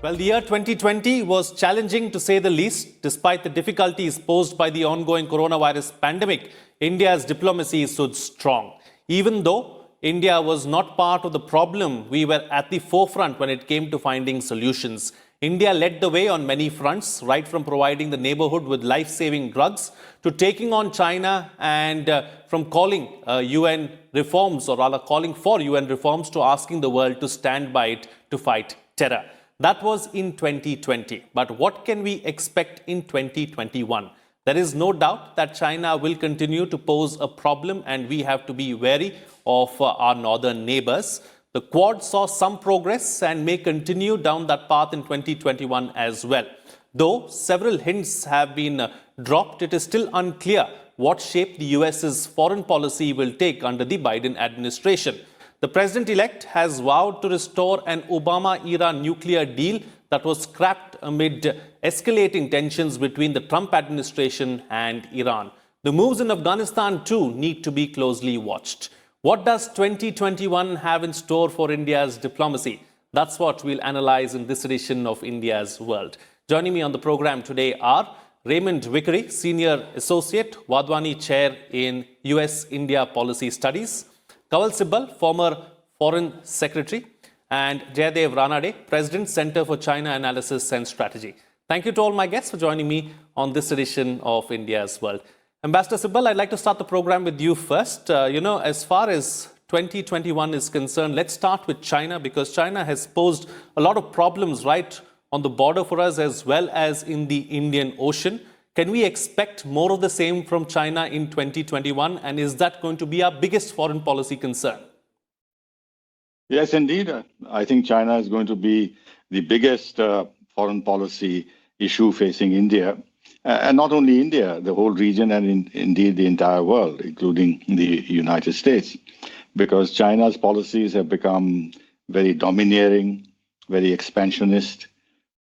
Well, the year 2020 was challenging to say the least. Despite the difficulties posed by the ongoing coronavirus pandemic, India's diplomacy stood strong. Even though India was not part of the problem, we were at the forefront when it came to finding solutions. India led the way on many fronts, right from providing the neighborhood with life-saving drugs to taking on China and from calling UN reforms, or rather calling for UN reforms, to asking the world to stand by it to fight terror. That was in 2020. But what can we expect in 2021? There is no doubt that China will continue to pose a problem, and we have to be wary of our northern neighbors. The Quad saw some progress and may continue down that path in 2021 as well. Though several hints have been dropped, it is still unclear what shape the US's foreign policy will take under the Biden administration. The president-elect has vowed to restore an Obama-era nuclear deal that was scrapped amid escalating tensions between the Trump administration and Iran. The moves in Afghanistan too need to be closely watched. What does 2021 have in store for India's diplomacy? That's what we'll analyze in this edition of India's World. Joining me on the program today are Raymond Vickery, Senior Associate, Wadhwani Chair in US-India Policy Studies; Kawal Sibbal, former Foreign Secretary; and Jayadev Ranade, President, Center for China Analysis and Strategy. Thank you to all my guests for joining me on this edition of India's World. Ambassador Sibbal, I'd like to start the program with you first. As far as 2021 is concerned, let's start with China, because China has posed a lot of problems right on the border for us as well as in the Indian Ocean. Can we expect more of the same from China in 2021? And is that going to be our biggest foreign policy concern? Yes, indeed. I think China is going to be the biggest foreign policy issue facing India. And not only India, the whole region, and indeed the entire world, including the United States. Because China's policies have become very domineering, very expansionist.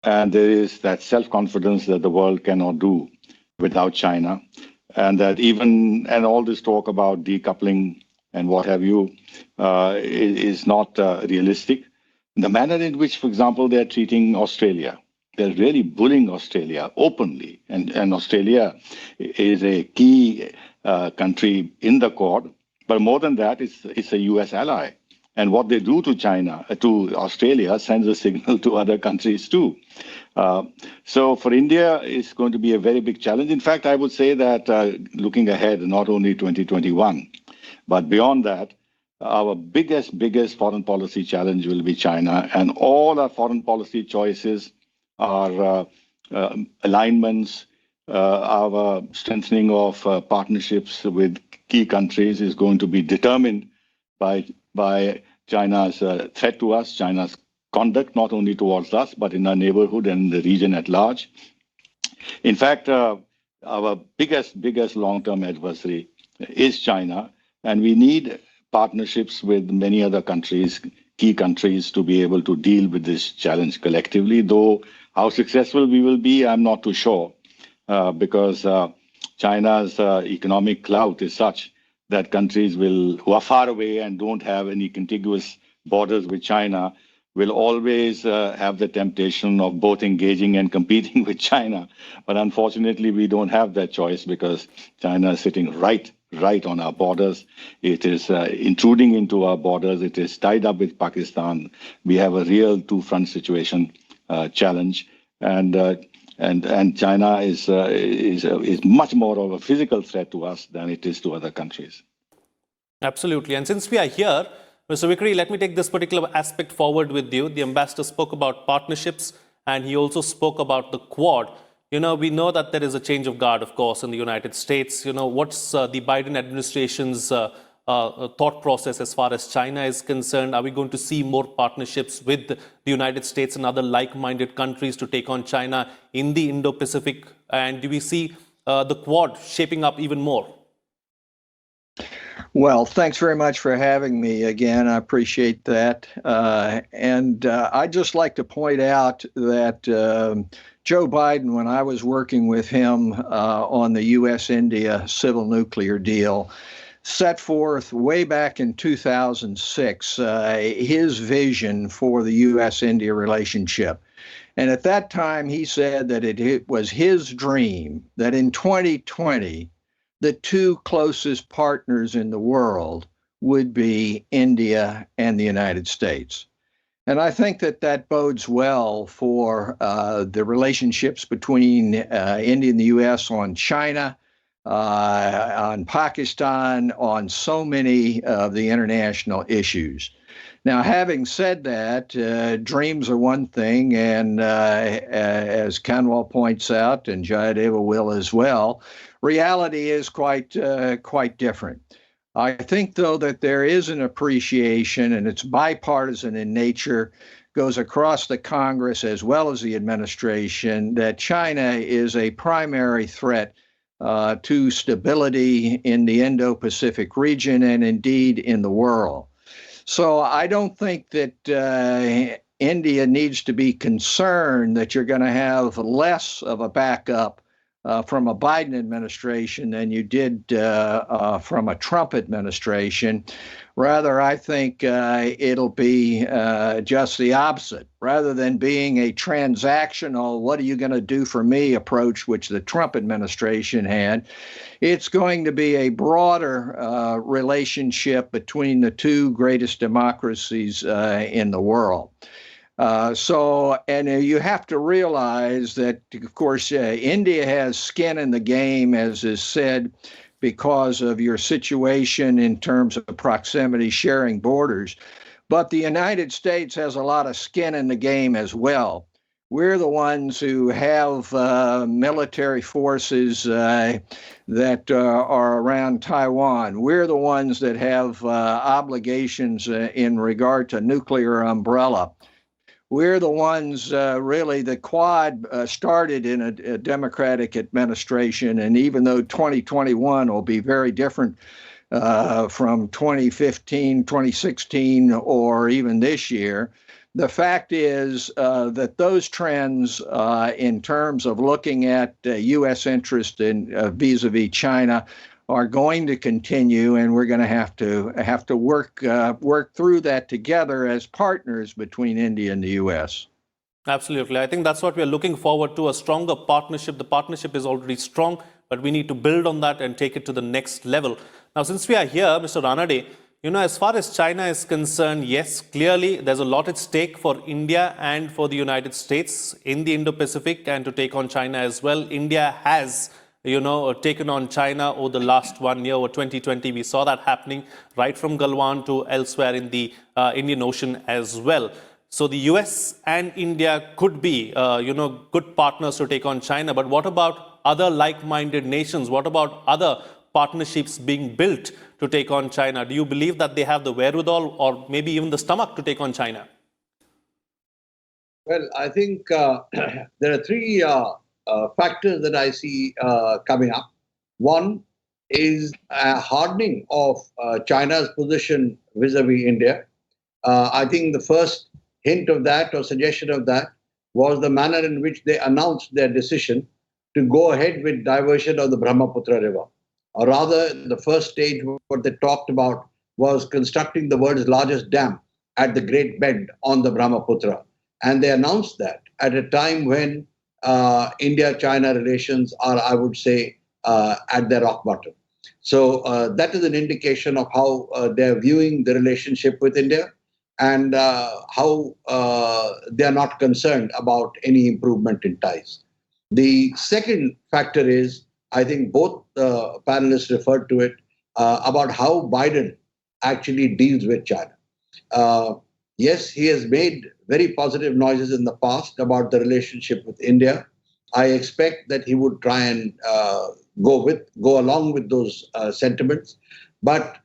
And there is that self-confidence that the world cannot do without China, and that and all this talk about decoupling and what have you is not realistic. The manner in which, for example, they're treating Australia, they're really bullying Australia openly, and Australia is a key country in the Quad, but more than that, it's a US ally. And what they do to China, to Australia, sends a signal to other countries too. So for India, it's going to be a very big challenge. In fact, I would say that looking ahead, not only 2021, but beyond that, our biggest foreign policy challenge will be China. And all our foreign policy choices, our alignments, our strengthening of partnerships with key countries is going to be determined by China's threat to us, China's conduct, not only towards us, but in our neighborhood and the region at large. In fact, our biggest long-term adversary is China, and we need partnerships with many other countries, key countries, to be able to deal with this challenge collectively. Though how successful we will be, I'm not too sure, because China's economic clout is such that countries who are far away and don't have any contiguous borders with China will always have the temptation of both engaging and competing with China. But unfortunately, we don't have that choice, because China is sitting right on our borders. It is intruding into our borders. It is tied up with Pakistan. We have a real two-front situation challenge. And China is much more of a physical threat to us than it is to other countries. Absolutely. And since we are here, Mr. Vickery, let me take this particular aspect forward with you. The ambassador spoke about partnerships, and he also spoke about the Quad. We know that there is a change of guard, of course, in the United States. What's the Biden administration's thought process as far as China is concerned? Are we going to see more partnerships with the United States and other like-minded countries to take on China in the Indo-Pacific? And do we see the Quad shaping up even more? Well, thanks very much for having me again. I appreciate that. And I'd just like to point out that Joe Biden, when I was working with him on the U.S.-India civil nuclear deal, set forth way back in 2006 his vision for the U.S.-India relationship. And at that time, he said that it was his dream that in 2020, the two closest partners in the world would be India and the United States. And I think that that bodes well for the relationships between India and the U.S. on China, on Pakistan, on so many of the international issues. Now, having said that, dreams are one thing, and as Kanwal points out, and Jayadeva will as well, reality is quite different. I think, though, that there is an appreciation, and it's bipartisan in nature, goes across the Congress as well as the administration, that China is a primary threat to stability in the Indo-Pacific region and indeed in the world. So I don't think that India needs to be concerned that you're going to have less of a backup from a Biden administration than you did from a Trump administration. Rather, I think it'll be just the opposite. Rather than being a transactional, what are you going to do for me approach, which the Trump administration had, it's going to be a broader relationship between the two greatest democracies in the world. And you have to realize that, of course, India has skin in the game, as is said, because of your situation in terms of proximity, sharing borders. But the United States has a lot of skin in the game as well. We're the ones who have military forces that are around Taiwan. We're the ones that have obligations in regard to nuclear umbrella. We're the ones, really, the Quad started in a Democratic administration, and even though 2021 will be very different from 2015, 2016, or even this year, the fact is that those trends in terms of looking at U.S. interest in vis-a-vis China are going to continue, and we're going to have to work through that together as partners between India and the U.S. Absolutely. I think that's what we're looking forward to, a stronger partnership. The partnership is already strong, but we need to build on that and take it to the next level. Now, since we are here, Mr. Ranade, as far as China is concerned, yes, clearly there's a lot at stake for India and for the United States in the Indo-Pacific, and to take on China as well. India has taken on China over the last 1 year, or 2020. We saw that happening right from Galwan to elsewhere in the Indian Ocean as well. So the US and India could be, good partners to take on China. But what about other like-minded nations? What about other partnerships being built to take on China? Do you believe that they have the wherewithal or maybe even the stomach to take on China? Well, I think there are three factors that I see coming up. One is a hardening of China's position vis-a-vis India. I think the first hint of that or suggestion of that was the manner in which they announced their decision to go ahead with diversion of the Brahmaputra River. Or rather, the first stage, what they talked about was constructing the world's largest dam at the Great Bend on the Brahmaputra. And they announced that at a time when India-China relations are, I would say, at their rock bottom. So that is an indication of how they're viewing the relationship with India, and how they are not concerned about any improvement in ties. The second factor is, I think both panelists referred to it, about how Biden actually deals with China. Yes, he has made very positive noises in the past about the relationship with India. I expect that he would try and go along with those sentiments. But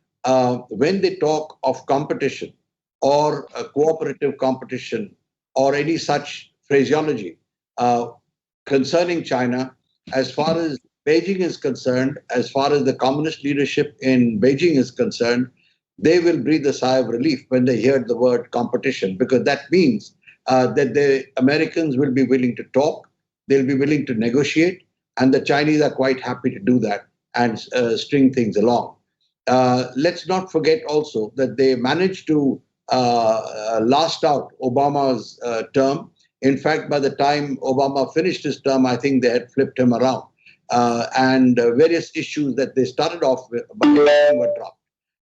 when they talk of competition or a cooperative competition or any such phraseology concerning China, as far as Beijing is concerned, as far as the communist leadership in Beijing is concerned, they will breathe a sigh of relief when they hear the word competition, because that means that the Americans will be willing to talk, they'll be willing to negotiate, and the Chinese are quite happy to do that and string things along. let's not forget also that they managed to last out Obama's term. In fact, by the time Obama finished his term, I think they had flipped him around. And various issues that they started off with were dropped.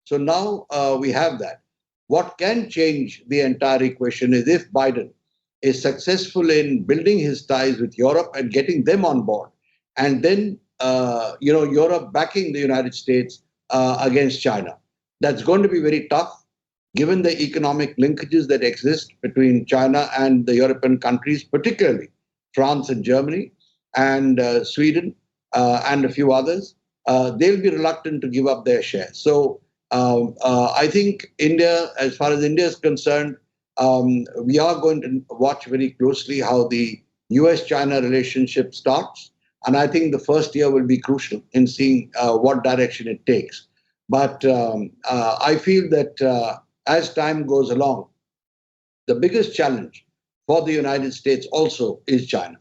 So now we have that. What can change the entire equation is if Biden is successful in building his ties with Europe and getting them on board, and then Europe backing the United States against China. That's going to be very tough, given the economic linkages that exist between China and the European countries, particularly France and Germany and Sweden and a few others. They'll be reluctant to give up their share. So I think India, as far as India is concerned, we are going to watch very closely how the US-China relationship starts. And I think the first year will be crucial in seeing what direction it takes. But I feel that as time goes along, the biggest challenge for the United States also is China.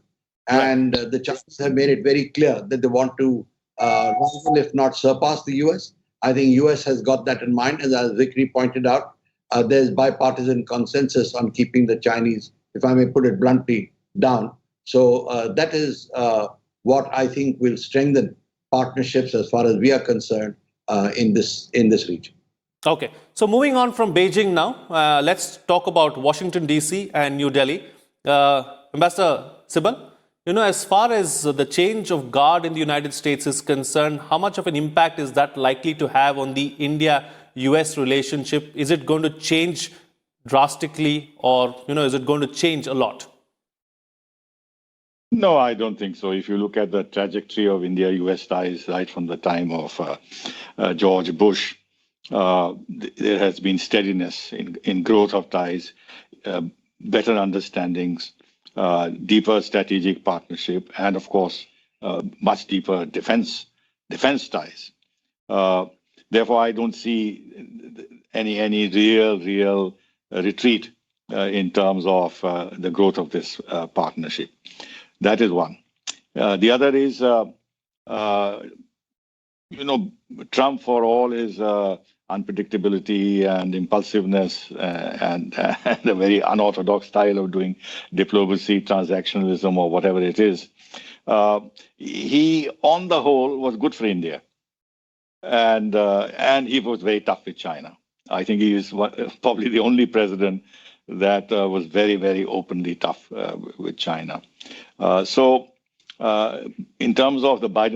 And the Chinese have made it very clear that they want to rival, if not surpass, the US. I think US has got that in mind. As Vikri pointed out, there's bipartisan consensus on keeping the Chinese, if I may put it bluntly, down. So that is what I think will strengthen partnerships as far as we are concerned in this region. Okay, so moving on from Beijing now, let's talk about Washington, D.C. and New Delhi. Ambassador Sibal, as far as the change of guard in the United States is concerned, how much of an impact is that likely to have on the India-US relationship? Is it going to change drastically, or is it going to change a lot? No, I don't think so. If you look at the trajectory of India-US ties right from the time of George Bush, there has been steadiness in growth of ties, better understandings, deeper strategic partnership, and of course, much deeper defense ties. Therefore, I don't see any real retreat in terms of the growth of this partnership. That is one. The other is, Trump, for all his unpredictability and impulsiveness and a very unorthodox style of doing diplomacy, transactionalism, or whatever it is, he, on the whole, was good for India. And he was very tough with China. I think he is probably the only president that was very, very openly tough with China. So in terms of the Biden